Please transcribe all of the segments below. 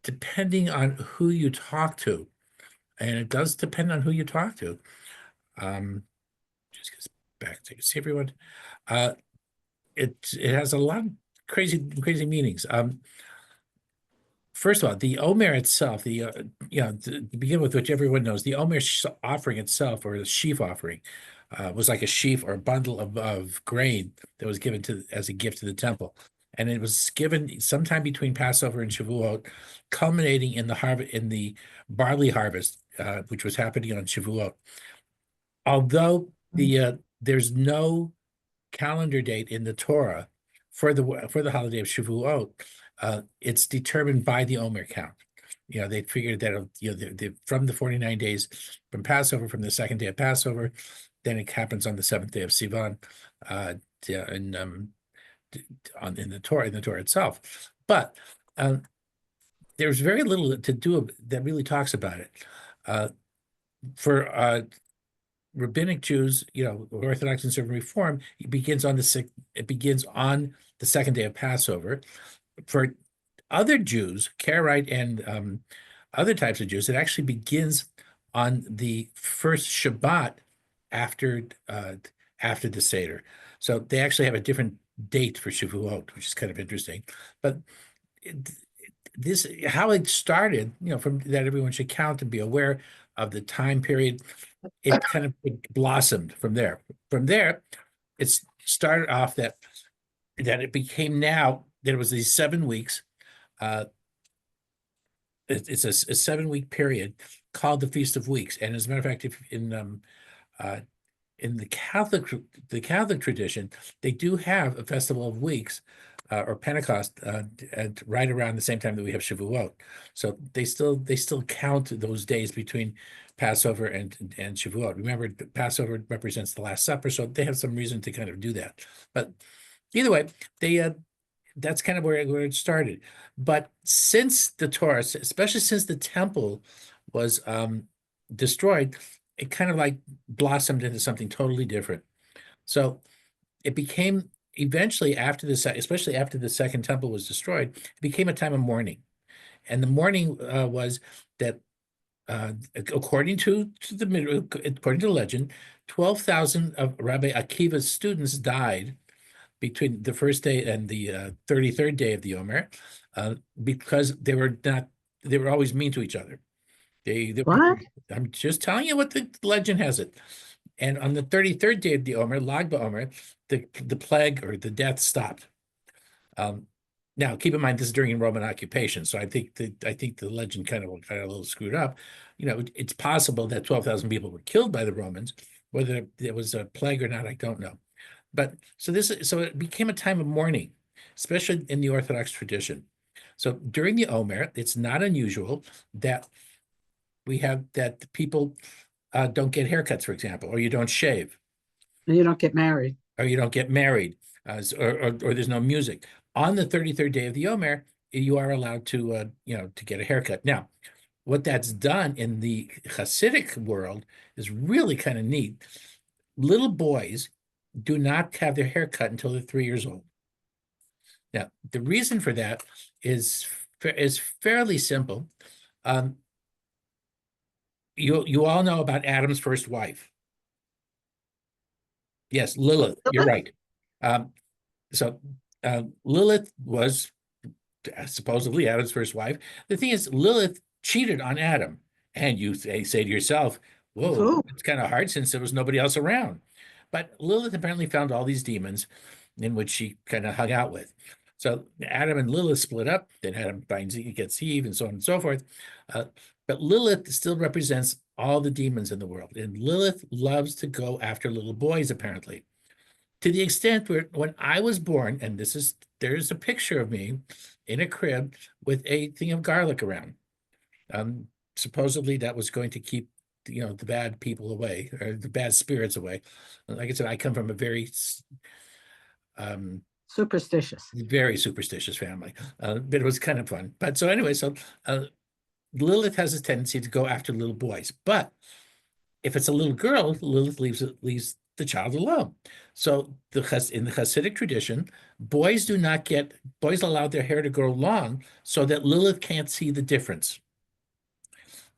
depending on who you talk to, and it does depend on who you talk to. Just gets back to see everyone. Uh, it has a lot of crazy meanings. First of all, the Omer itself, to begin with, which everyone knows, the Omer offering itself, or the sheaf offering, was like a sheaf or a bundle of grain that was given to as a gift to the temple, and it was given sometime between Passover and Shavuot, culminating in the barley harvest, which was happening on Shavuot. Although there's no calendar date in the Torah for the holiday of Shavuot, it's determined by the Omer count. They figured that from the 49 days from Passover, from the second day of Passover, then it happens on the seventh day of Sivan, in the Torah itself. But there's very little to do that really talks about it. For rabbinic Jews, Orthodox and Serbian Reform, it begins on the second day of Passover. For other Jews, Karaite and other types of Jews, it actually begins on the first Shabbat after the Seder. So they actually have a different date for Shavuot, which is kind of interesting. But how it started, from that everyone should count and be aware of the time period. It kind of blossomed from there. From there, it started off that it became now that it was these 7 weeks. It's a 7-week period called the Feast of Weeks. And as a matter of fact, if in the Catholic tradition, they do have a festival of weeks, or Pentecost, right around the same time that we have Shavuot. So they still count those days between Passover and Shavuot. Remember, Passover represents the Last Supper, so they have some reason to kind of do that. But either way, that's kind of where it started. But since the Torah, especially since the temple was destroyed, it kind of like blossomed into something totally different. So it became eventually, especially after the second temple was destroyed, it became a time of mourning. And the mourning was that, according to the legend, 12,000 of Rabbi Akiva's students died between the first day and the 33rd day of the Omer, because they were always mean to each other. What? I'm just telling you what the legend has it. And on the 33rd day of the Omer, Lag BaOmer, the plague or the death stopped. Now, keep in mind, this is during Roman occupation, so I think the legend kind of a little screwed up. It's possible that 12,000 people were killed by the Romans. Whether it was a plague or not, I don't know. But so it became a time of mourning, especially in the Orthodox tradition. So during the Omer, it's not unusual that people don't get haircuts, for example, or you don't shave, And you don't get married. or you don't get married, or there's no music. On the 33rd day of the Omer, you are allowed to get a haircut. Now, what that's done in the Hasidic world is really kind of neat. Little boys do not have their hair cut until they're 3 years old. Now, the reason for that is fairly simple. You all know about Adam's first wife. Yes, Lilith. You're right. So Lilith was supposedly Adam's first wife. The thing is, Lilith cheated on Adam, and you say to yourself, "Whoa, it's kind of hard since there was nobody else around." But Lilith apparently found all these demons in which she kind of hung out with. So Adam and Lilith split up. Then Adam gets Eve, and so on and so forth. But Lilith still represents all the demons in the world, and Lilith loves to go after little boys, apparently, to the extent where when I was born, and there's a picture of me in a crib with a thing of garlic around. Supposedly that was going to keep the bad people away, or the bad spirits away. Like I said, I come from a very superstitious family, but it was kind of fun. But so anyway, Lilith has a tendency to go after little boys, but if it's a little girl, Lilith leaves the child alone. So in the Hasidic tradition, boys allowed their hair to grow long so that Lilith can't see the difference.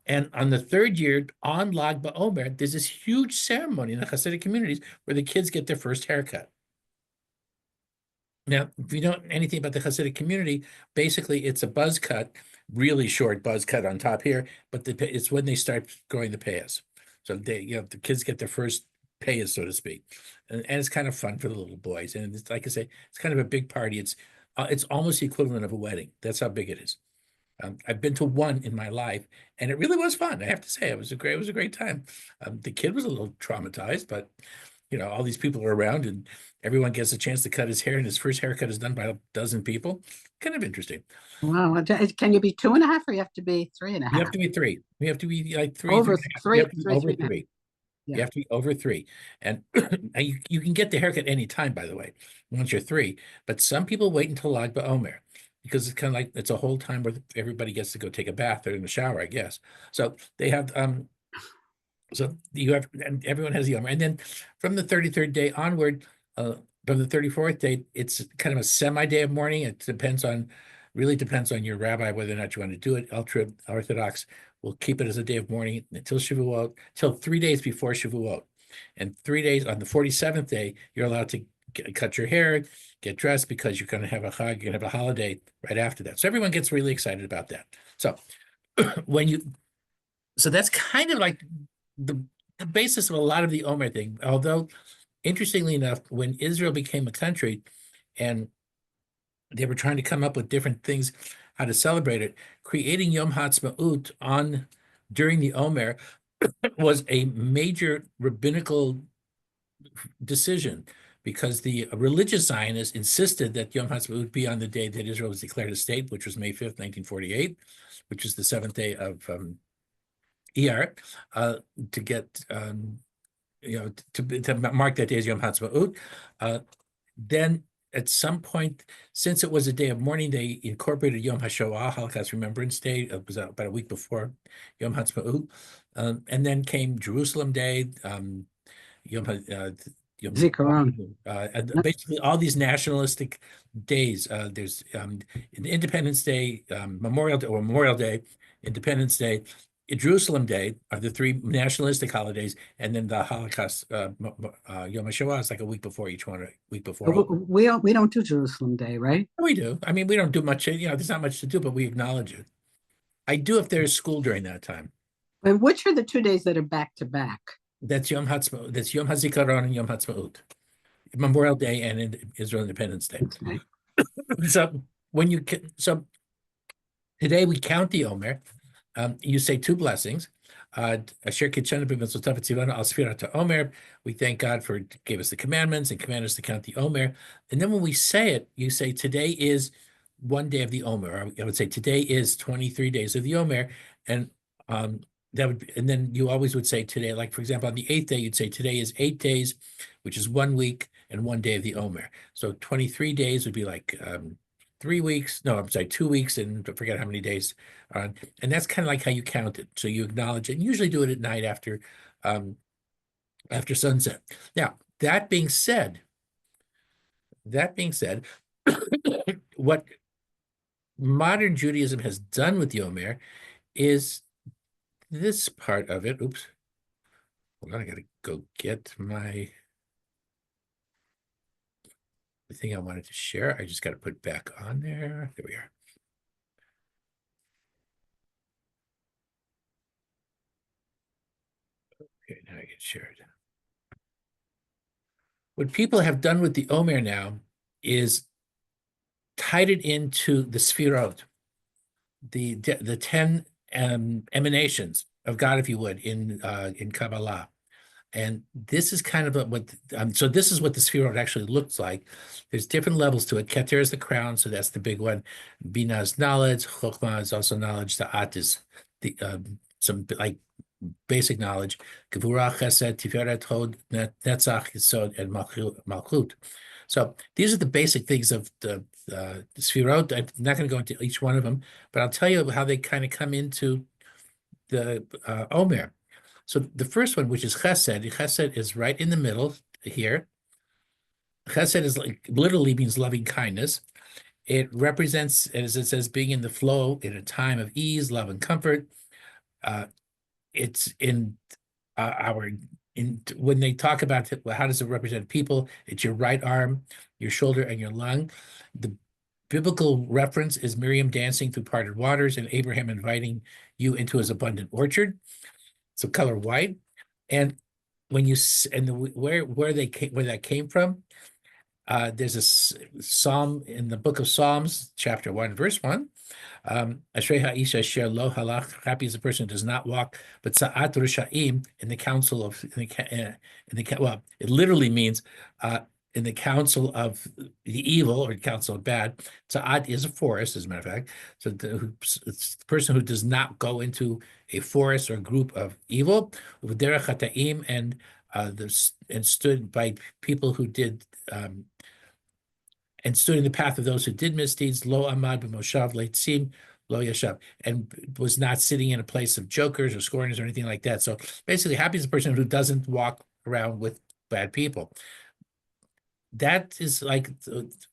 And on the third year, on Lag BaOmer, there's this huge ceremony in the Hasidic communities where the kids get their first haircut. Now, if you know anything about the Hasidic community, basically it's a buzz cut, really short buzz cut on top here, but it's when they start growing the payas. So the kids get their first payas, so to speak, and it's kind of fun for the little boys. And it's, like I say, it's kind of a big party. It's almost the equivalent of a wedding. That's how big it is. I've been to one in my life, and it really was fun. I have to say, it was a great time. The kid was a little traumatized, but all these people are around, and everyone gets a chance to cut his hair, and his first haircut is done by a dozen people. Kind of interesting. Wow. Can you be 2.5 or you have to be 3.5? You have to be three. You have to be like three. Over 3.5. three, You have to be three, over 3.5. three. Yeah. You have to be over three. And you can get the haircut any time, by the way, once you're three. But some people wait until Lag BaOmer because it's kind of like it's a whole time where everybody gets to go take a bath or in the shower, I guess. So they have so you have, and everyone has the Omer. And then from the 33rd day onward, from the 34th day, it's kind of a semi-day of mourning. It really depends on your rabbi whether or not you want to do it. Ultra Orthodox will keep it as a day of mourning until Shavuot, till 3 days before Shavuot. And 3 days on the 47th day, you're allowed to cut your hair, get dressed, because you're going to have a chag, you're going to have a holiday right after that. So everyone gets really excited about that. So so that's kind of like the basis of a lot of the Omer thing. Although, interestingly enough, when Israel became a country and they were trying to come up with different things, how to celebrate it, creating Yom Ha'atzmaut during the Omer was a major rabbinical decision, because the religious Zionists insisted that Yom Ha'atzmaut be on the day that Israel was declared a state, which was May 5th, 1948, which is the 7th day of Iyar, to get to mark that day as Yom Ha'atzmaut. Then at some point, since it was a day of mourning, they incorporated Yom HaShoah, Holocaust Remembrance Day. It was about a week before Yom Ha'atzmaut. And then came Jerusalem Day, Yom Zikaron. basically all these nationalistic days. There's Independence Day, Memorial Day, Independence Day, Jerusalem Day are the three nationalistic holidays, and then the Holocaust, Yom HaShoah is like a week before each one, a week before. We don't do Jerusalem Day, right? We do. I mean, we don't do much, there's not much to do, but we acknowledge it. I do if there's school during that time. And which are the 2 days that are back to back? That's Yom Ha'atzmaut. That's Yom HaZikaron and Yom Ha'atzmaut, Memorial Day and Israel Independence Day. Okay. So today we count the Omer. You say two blessings. Asher kitchenu b'mitzvotav etzivanu al sfirat ha'omer. We thank God for gave us the commandments and command us to count the Omer. And then when we say it, you say today is one day of the Omer. I would say today is 23 days of the Omer, and and then you always would say today, like for example, on the 8th day, you'd say today is 8 days, which is 1 week and 1 day of the Omer. So 23 days would be like 3 weeks. No, I'm sorry, 2 weeks, and I forget how many days. And that's kind of like how you count it. So you acknowledge it, and usually do it at night after sunset. Now, that being said, what modern Judaism has done with the Omer is this part of it. Oops. Hold on, I gotta go get the thing I wanted to share. I just got to put back on there. There we are. Okay, now I can share it. What people have done with the Omer now is tied it into the Sfirot, the 10 emanations of God, if you would, in Kabbalah. And this is kind of so this is what the Sfirot actually looks like. There's different levels to it. Keter is the crown, so that's the big one. Bina is knowledge. Chokhmah is also knowledge. Da'at is some like basic knowledge. Gevurah, Chesed, Tiferet, Hod, Netzach, Yesod, and Malchut. So these are the basic things of the Sfirot. I'm not going to go into each one of them, but I'll tell you how they kind of come into the Omer. So the first one, which is Chesed is right in the middle, here. Chesed is literally means loving kindness. It represents, as it says, being in the flow in a time of ease, love, and comfort. It's in our when they talk about how does it represent people, it's your right arm, your shoulder, and your lung. The biblical reference is Miriam dancing through parted waters and Abraham inviting you into his abundant orchard. So color white. And when you and the where that came from, there's a psalm in the book of Psalms, chapter 1, verse 1. Ashrei ha'isha asher lo halach, happy is the person who does not walk, but sa'at rishaim, in the council of, well, it literally means in the council of the evil or council of bad. Sa'at is a forest, as a matter of fact. So it's the person who does not go into a forest or group of evil. U'v'derech hata'im, and stood by people who did and stood in the path of those who did misdeeds, lo amad b'moshav leitzim lo yashav, and was not sitting in a place of jokers or scorners or anything like that. So basically, happy is the person who doesn't walk around with bad people. That is like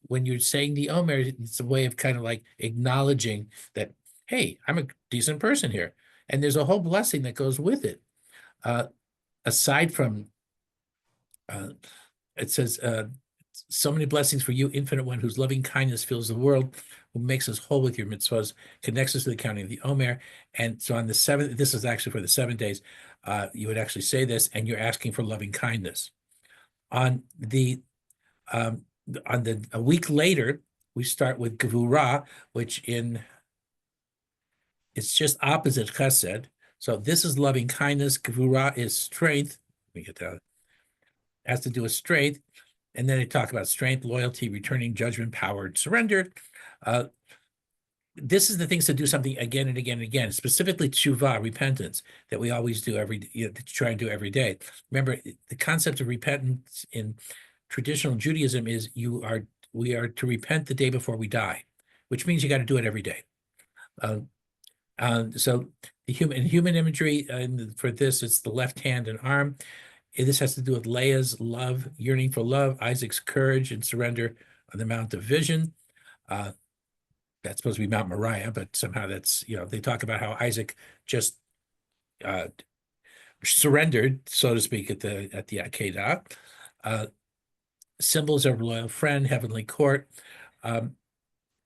when you're saying the Omer, it's a way of kind of like acknowledging that, hey, I'm a decent person here. And there's a whole blessing that goes with it. Aside from, it says, so many blessings for you, infinite one, whose loving kindness fills the world, who makes us whole with your mitzvahs, connects us to the counting of the Omer. And so on the 7th, this is actually for the 7 days, you would actually say this, and you're asking for loving kindness. On a week later, we start with Gevurah, which it's just opposite Chesed. So this is loving kindness. Gevurah is strength. Let me get that. It has to do with strength. And then they talk about strength, loyalty, returning judgment, power, surrender. This is the things to do something again and again and again, specifically tshuva, repentance, that we always do to try and do every day. Remember, the concept of repentance in traditional Judaism is we are to repent the day before we die, which means you got to do it every day. So the human imagery, for this, it's the left hand and arm. This has to do with Leah's love, yearning for love, Isaac's courage and surrender on the Mount of Vision. That's supposed to be Mount Moriah, but somehow that's, they talk about how Isaac just surrendered, so to speak, at the Akedah. Symbols of loyal friend, heavenly court, and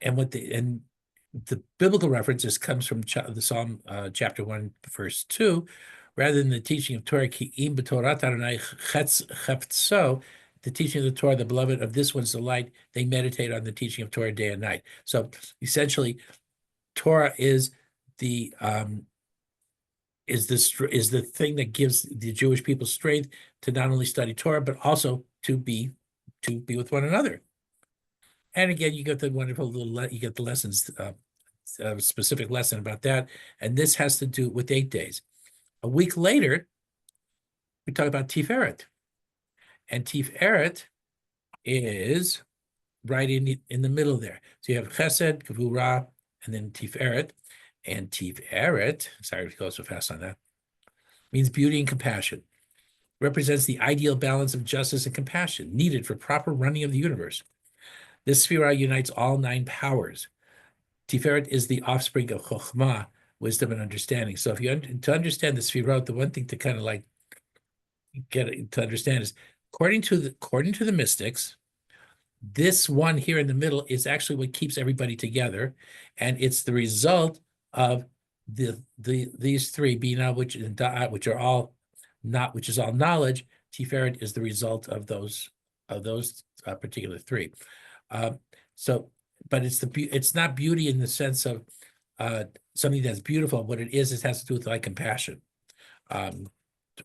the biblical references comes from the Psalm chapter 1, verse 2, rather than the teaching of Torah, the teaching of the Torah, the beloved of this one's delight, they meditate on the teaching of Torah day and night. So essentially, Torah is the thing that gives the Jewish people strength to not only study Torah, but also to be with one another. And again, you get the wonderful you get the lessons, a specific lesson about that. And this has to do with 8 days. A week later, we talk about Tiferet. And Tiferet is right in the middle there. So you have Chesed, Gevurah, and then Tiferet. And Tiferet, sorry to go so fast on that, means beauty and compassion. Represents the ideal balance of justice and compassion needed for proper running of the universe. This Sphira unites all 9 powers. Tiferet is the offspring of Chokhmah, wisdom and understanding. So if to understand the Sphirot, the one thing to kind of like get to understand is, according to the mystics, this one here in the middle is actually what keeps everybody together, and it's the result of these 3, Bina, which is all knowledge. Tiferet is the result of those particular 3. But it's not beauty in the sense of something that's beautiful. What it has to do with like compassion, or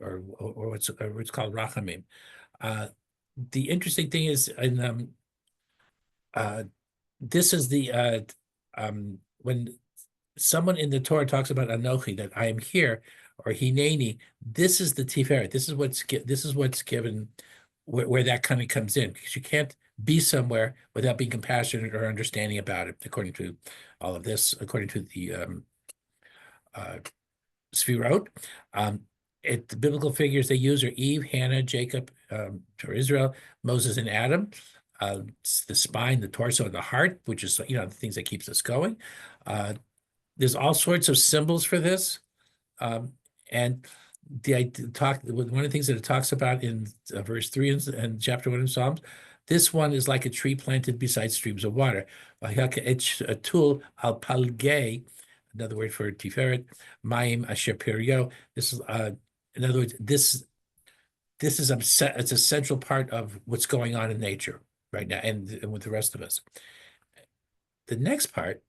what's called rachamim. The interesting thing is, this is when someone in the Torah talks about Anochi, that I am here, or Hineni, this is the Tiferet. This is what's given, where that kind of comes in, because you can't be somewhere without being compassionate or understanding about it, according to all of this, according to the Sfirot. The biblical figures they use are Eve, Hannah, Jacob, for Israel, Moses and Adam, it's the spine, the torso, and the heart, which is, the things that keeps us going. There's all sorts of symbols for this. And one of the things that it talks about in verse 3 and chapter 1 in Psalms, this one is like a tree planted beside streams of water. A tool al palge, another word for tiferet, mayim asher perio. This is, in other words, this is it's a central part of what's going on in nature right now, and with the rest of us. The next part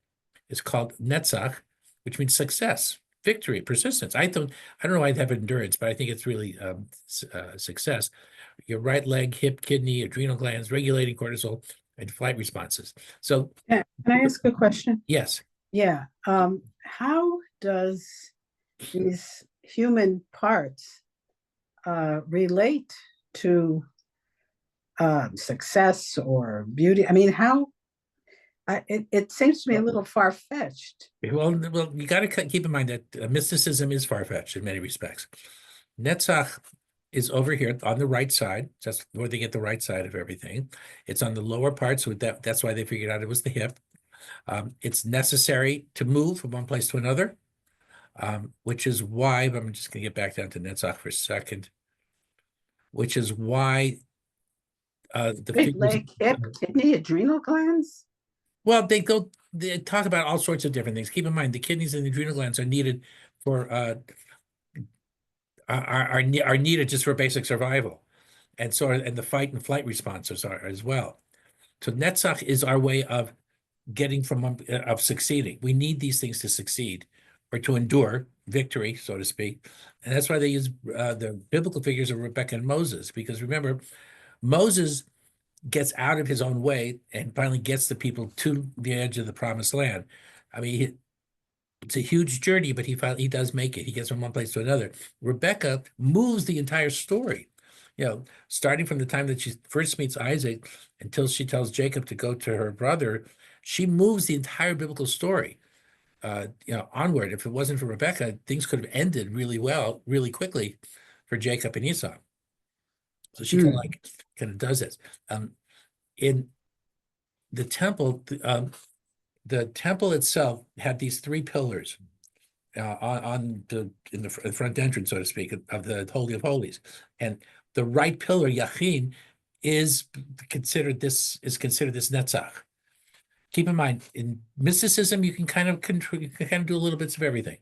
is called netzach, which means success, victory, persistence. I don't know why I'd have endurance, but I think it's really success. Your right leg, hip, kidney, adrenal glands, regulating cortisol, and flight responses. So, Yeah, can I ask a question? yes. Yeah. How does these human parts relate to success or beauty? I mean, how? It seems to me a little far-fetched. Well, you got to keep in mind that mysticism is far-fetched in many respects. Netzach is over here on the right side. That's where they get the right side of everything. It's on the lower part, so that's why they figured out it was the hip. It's necessary to move from one place to another, which is why, I'm just going to get back down to Netzach for a second, which is why the Wait, figures, leg, hip, kidney, adrenal glands? well, they talk about all sorts of different things. Keep in mind, the kidneys and the adrenal glands are needed for are needed just for basic survival, and the fight and flight responses are as well. So Netzach is our way of getting of succeeding. We need these things to succeed or to endure victory, so to speak. And that's why they use the biblical figures of Rebecca and Moses, because remember, Moses gets out of his own way and finally gets the people to the edge of the promised land. I mean, it's a huge journey, but he does make it. He gets from one place to another. Rebecca moves the entire story, starting from the time that she first meets Isaac until she tells Jacob to go to her brother. She moves the entire biblical story, onward. If it wasn't for Rebecca, things could have ended really well, really quickly for Jacob and Esau. So she kind of does this. In the temple, the temple itself had these three pillars in the front entrance, so to speak, of the Holy of Holies, and the right pillar, Yachin, is considered this Netzach. Keep in mind, in mysticism, you can kind of do a little bits of everything.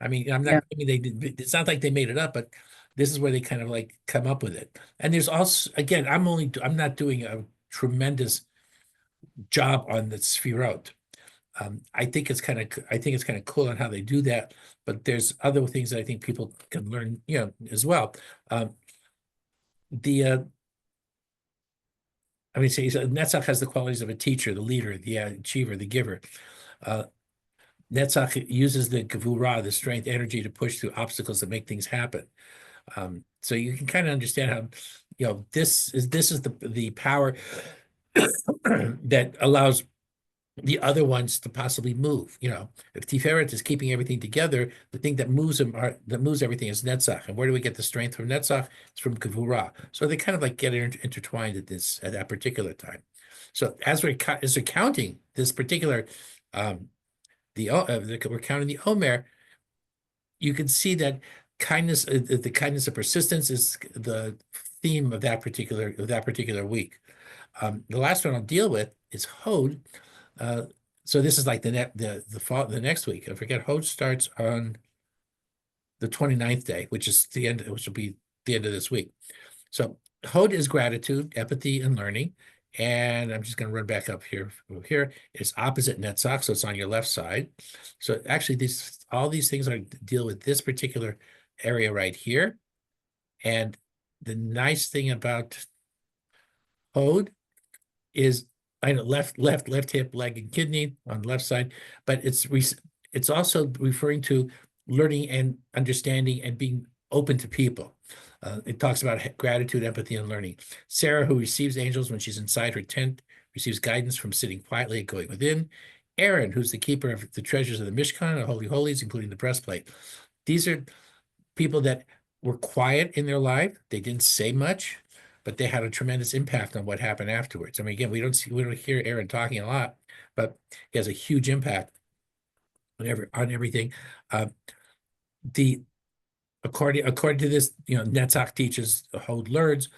I mean, I'm not. I mean, it's not like they made it up, but this is where they kind of like come up with it. And there's also, again, I'm not doing a tremendous job on the Sfirot. I think it's kind of cool on how they do that, but there's other things that I think people can learn, as well. Netzach has the qualities of a teacher, the leader, the achiever, the giver. Netzach uses the gevurah, the strength, energy to push through obstacles that make things happen. So you can kind of understand how, this is the power that allows the other ones to possibly move. If Tiferet is keeping everything together, the thing that moves everything is Netzach. And where do we get the strength from Netzach? It's from Gevurah. So they kind of like get intertwined at that particular time. So as we're counting this particular, we're counting the Omer, you can see that kindness, the kindness of persistence is the theme of that particular week. The last one I'll deal with is Hod. So this is like the next week. I forget, Hod starts on the 29th day, which will be the end of this week. So Hod is gratitude, empathy, and learning. And I'm just going to run back up here. Here is opposite Netzach, so it's on your left side. So actually, all these things deal with this particular area right here. And the nice thing about Hod is, I know, left hip, leg, and kidney on the left side, but it's also referring to learning and understanding and being open to people. It talks about gratitude, empathy, and learning. Sarah, who receives angels when she's inside her tent, receives guidance from sitting quietly and going within. Aaron, who's the keeper of the treasures of the Mishkan, the Holy Holies, including the breastplate. These are people that were quiet in their life. They didn't say much. but they had a tremendous impact on what happened afterwards. I mean, again, we don't hear Aaron talking a lot, but he has a huge impact on everything. The according to this, Netzach teaches Hod learns,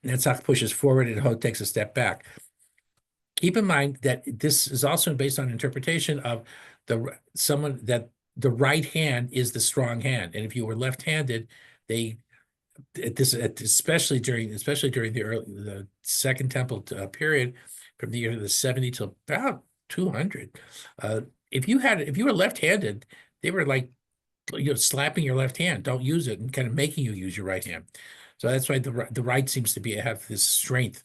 Netzach pushes forward and Hod takes a step back. Keep in mind that this is also based on interpretation of that the right hand is the strong hand, and if you were left-handed, especially during the Second Temple period, from the year of the 70 till about 200, if you were left-handed, they were like, slapping your left hand, don't use it, and kind of making you use your right hand. So that's why the right seems to have this strength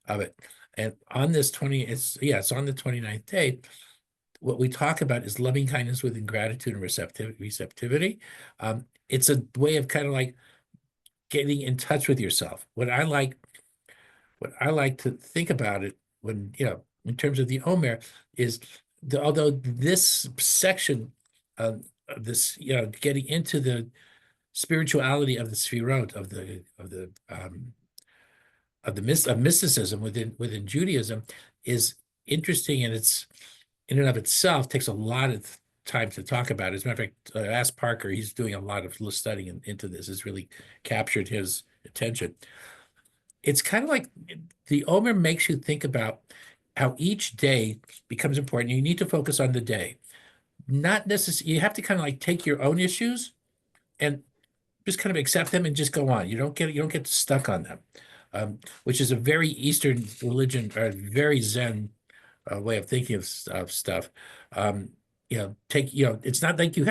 of it. And on this it's on the 29th day, what we talk about is loving kindness with gratitude and receptivity. It's a way of kind of like getting in touch with yourself. What I like to think about it when, in terms of the Omer is although this section of this, getting into the spirituality of the Sfirot, of mysticism within Judaism is interesting, and it's in and of itself takes a lot of time to talk about. As a matter of fact, ask Parker, he's doing a lot of studying into this. It's really captured his attention. It's kind of like the Omer makes you think about how each day becomes important. You need to focus on the day. Not necessarily, you have to kind of like take your own issues and just kind of accept them and just go on. You don't get stuck on them, which is a very Eastern religion, or very Zen way of thinking of stuff. It's not like you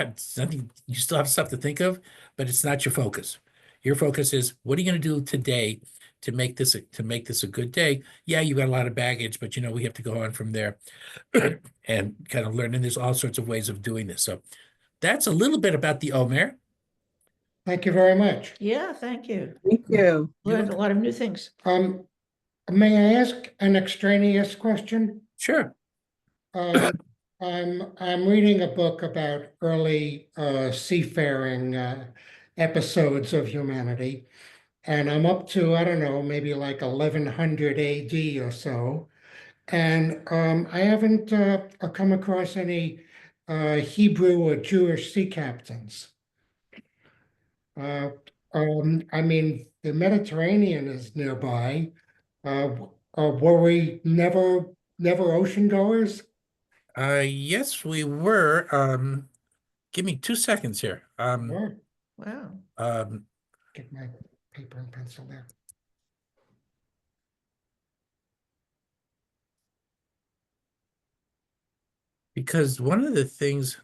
still have stuff to think of, but it's not your focus. Your focus is, what are you going to do today to make this a good day? Yeah, you got a lot of baggage, but we have to go on from there and kind of learn. And there's all sorts of ways of doing this. So that's a little bit about the Omer. Thank you very much. Yeah, thank you. Thank you. Learned a lot of new things. May I ask an extraneous question? Sure. I'm reading a book about early seafaring episodes of humanity, and I'm up to, I don't know, maybe like 1100 AD or so, and I haven't come across any Hebrew or Jewish sea captains. I mean, the Mediterranean is nearby. Were we never ocean goers? Yes, we were. Give me 2 seconds here. Sure. Wow. Get my paper and pencil there. Because one of the things,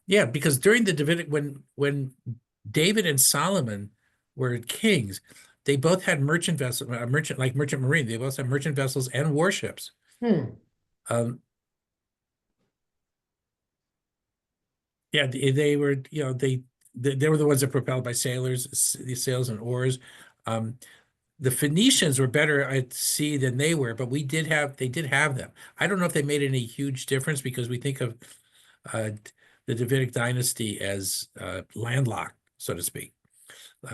because during the Davidic, when David and Solomon were kings, they both had merchant marine. They both had merchant vessels and warships. They were, they were the ones that propelled by sailors, these sails and oars. The Phoenicians were better at sea than they were, but they did have them. I don't know if they made any huge difference, because we think of the Davidic dynasty as landlocked, so to speak.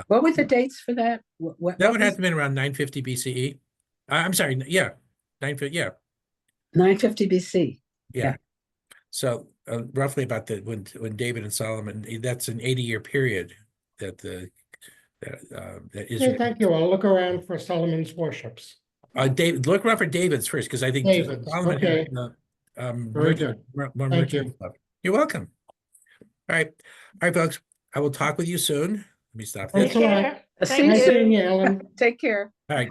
What were the dates for that? That would have to have been around 950 BCE. I'm sorry, 950, 950 BC. Yeah. So roughly about when David and Solomon, that's an 80-year period that that Israel. Okay, thank you. I'll look around for Solomon's warships. Look around for David's first, because I think David's, Solomon okay. had Very good. more Thank merchant you. stuff. You're welcome. All right, folks. I will talk with you soon. Let me stop Thanks this. a lot. Care. See Thank Nice you. seeing you, Ellen. Take care. All right.